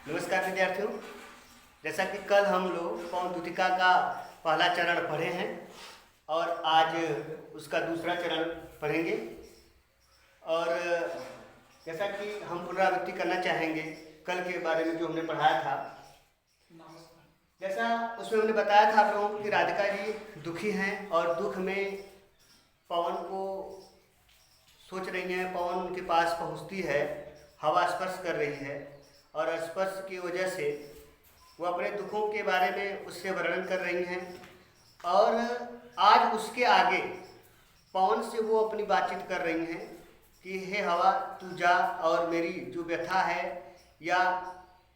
नमस्कार विद्यार्थियों। जैसा कि कल हम लोग पौनद्वितिका का पहला चरण पढ़े हैं और आज उसका दूसरा चरण पढ़ेंगे। और जैसा कि हम पुनरावृत्ति करना चाहेंगे कल के बारे में जो हमने पढ़ाया था, जैसा उसमें हमने बताया था आप लोगों को कि राधिका जी दुखी हैं और दुख में पवन को सोच रही हैं। पवन उनके पास पहुंचती है, हवा स्पर्श कर रही है और स्पर्श की वजह से वो अपने दुखों के बारे में उससे वर्णन कर रही हैं। और आज उसके आगे पवन से वो अपनी बातचीत कर रही हैं कि हे हवा, तू जा और मेरी जो व्यथा है या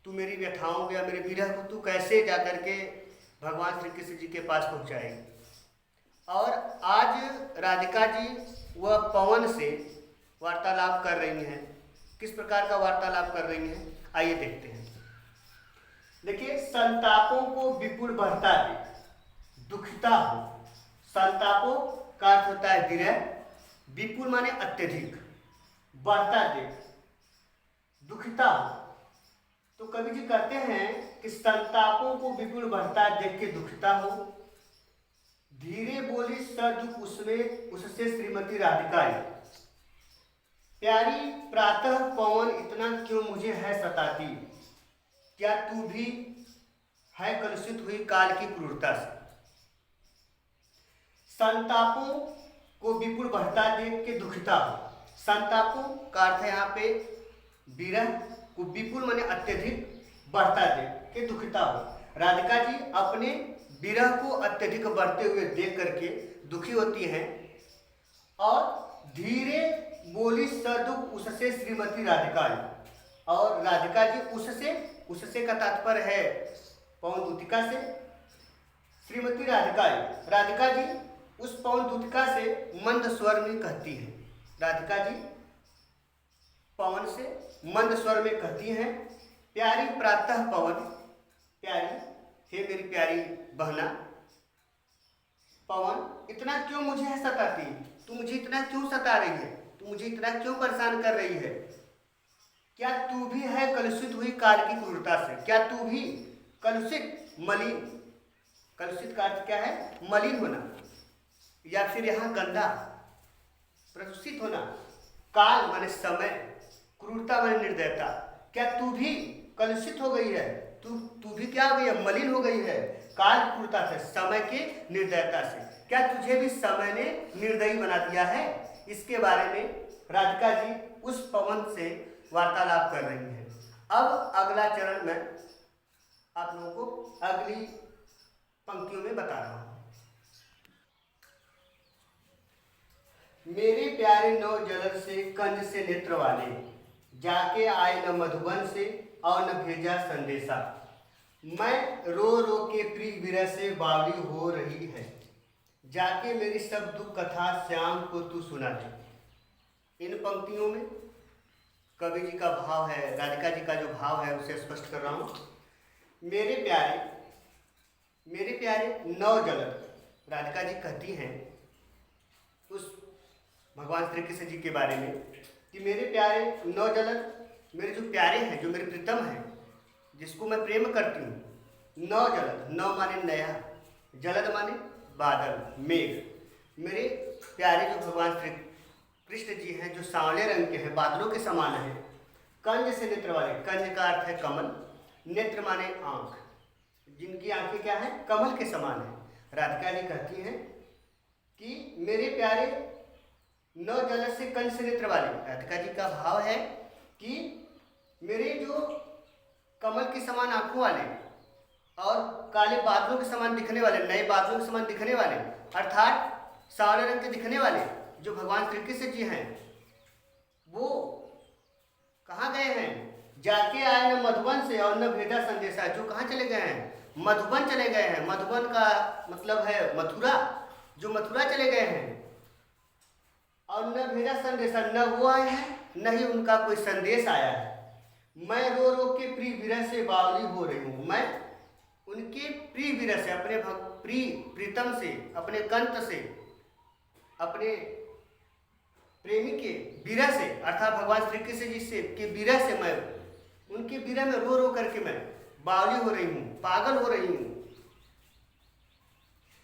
तू मेरी व्यथाओं या मेरे विरह को तू कैसे जा कर के भगवान श्री कृष्ण जी के पास पहुँचाएगी। और आज राधिका जी वह पवन से वार्तालाप कर रही हैं। किस प्रकार का वार्तालाप कर रही हैं, आइए देखते हैं। देखिए, संतापों को विपुल बढ़ता देख दुखिता हो। संतापों का अर्थ होता है विरह, विपुल माने अत्यधिक, बढ़ता देख दुखिता हो। तो कवि जी कहते हैं कि संतापों को विपुल बढ़ता देख के दुखिता हो। धीरे बोली सदुख उसमें उससे श्रीमती राधिका। प्यारी प्रातः पवन इतना क्यों मुझे है सताती, क्या तू भी है कलुषित हुई काल की क्रूरता से। संतापों को विपुल बढ़ता देख के दुखिता हो। संतापों का अर्थ है यहाँ पे विरह को विपुल माने अत्यधिक, बढ़ता देख के दुखिता हो। राधिका जी अपने विरह को अत्यधिक बढ़ते हुए देख करके दुखी होती हैं और धीरे बोली सदुख उससे श्रीमती राधिका। और राधिका जी उससे का तात्पर्य है पौनद्वितिका से। श्रीमती राधिका, राधिका जी उस पौनद्वितिका से मंद स्वर में कहती हैं। राधिका जी पवन से मंद स्वर में कहती हैं, प्यारी प्रातः पवन, प्यारी हे मेरी प्यारी बहना पवन, इतना क्यों मुझे है सताती, तू मुझे इतना क्यों सता रही है, तू मुझे इतना क्यों परेशान कर रही है। क्या तू भी है कलुषित हुई काल की क्रूरता से। क्या तू भी कलुषित, मलिन, कलुषित का अर्थ क्या है, मलिन होना या फिर यहाँ गंदा, प्रदूषित होना। काल माने समय, क्रूरता माने निर्दयता। क्या तू भी कलुषित हो गई है, तू भी क्या हो गई है, मलिन हो गई है काल क्रूरता से, समय के निर्दयता से। क्या तुझे भी समय ने निर्दयी बना दिया है। इसके बारे में राधिका जी उस पवन से वार्तालाप कर रही हैं। अब अगला चरण मैं आप लोगों को अगली पंक्तियों में बता रहा हूं। मेरे प्यारे नौ जलद से कंज से नेत्र वाले, जाके आए न मधुबन से और न भेजा संदेशा। मैं रो रो के प्रिय विरह से बावली हो रही है, जाके मेरी सब दुख कथा श्याम को तू सुना दे। इन पंक्तियों में कवि जी का भाव है, राधिका जी का जो भाव है उसे स्पष्ट कर रहा हूँ। मेरे प्यारे नौ जलद, राधिका जी कहती हैं उस भगवान श्री कृष्ण जी के बारे में कि मेरे प्यारे नौ जलद, मेरे जो प्यारे हैं, जो मेरे प्रीतम हैं, जिसको मैं प्रेम करती हूँ। नौ जलद, नौ माने नया, जलद माने बादल, मेघ। मेरे प्यारे जो भगवान श्री कृष्ण जी हैं, जो सांवले रंग के हैं, बादलों के समान हैं। कंज से नेत्र वाले, कंज का अर्थ है कमल, नेत्र माने आंख, जिनकी आंखें क्या है, कमल के समान है। राधिका जी कहती हैं कि मेरे प्यारे नौ जलद से कंज से नेत्र वाले। राधिका जी का भाव है कि मेरे जो कमल के समान आंखों वाले और काले बादलों के समान दिखने वाले, नए बादलों के समान दिखने वाले, अर्थात सांवले रंग के दिखने वाले जो भगवान श्री कृष्ण जी हैं, वो कहाँ गए हैं, जाके आए न मधुबन से और न भेजा संदेशा। जो कहाँ चले गए हैं, मधुबन चले गए हैं। मधुबन का मतलब है मथुरा, जो मथुरा चले गए हैं। और न भेजा संदेशा, न वो आए हैं न ही उनका कोई संदेश आया है। मैं रो रो के प्रिय विरह से बावली हो रही हूँ। मैं उनके प्रिय विरह से, अपने प्रीतम से, अपने कंत से, अपने प्रेमी के विरह से, अर्थात भगवान श्री कृष्ण जी से के विरह से मैं उनके विरह में रो रो करके मैं बावली हो रही हूँ, पागल हो रही हूँ।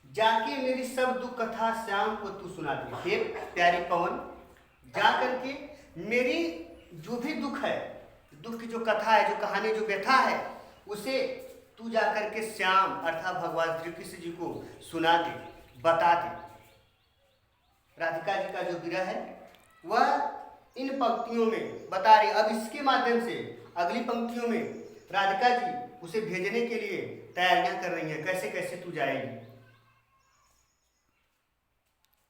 जाके मेरी सब दुख कथा श्याम को तू सुना दे। हे प्यारी पवन, जा करके मेरी जो भी दुख है, दुख की जो कथा है, जो कहानी, जो व्यथा है, उसे तू जा करके श्याम अर्थात भगवान श्री कृष्ण जी को सुना दे, बता दे। राधिका जी का जो विरह है वह इन पंक्तियों में बता रही। अब इसके माध्यम से अगली पंक्तियों में राधिका जी उसे भेजने के लिए तैयारियां कर रही हैं, कैसे कैसे तू जाएगी।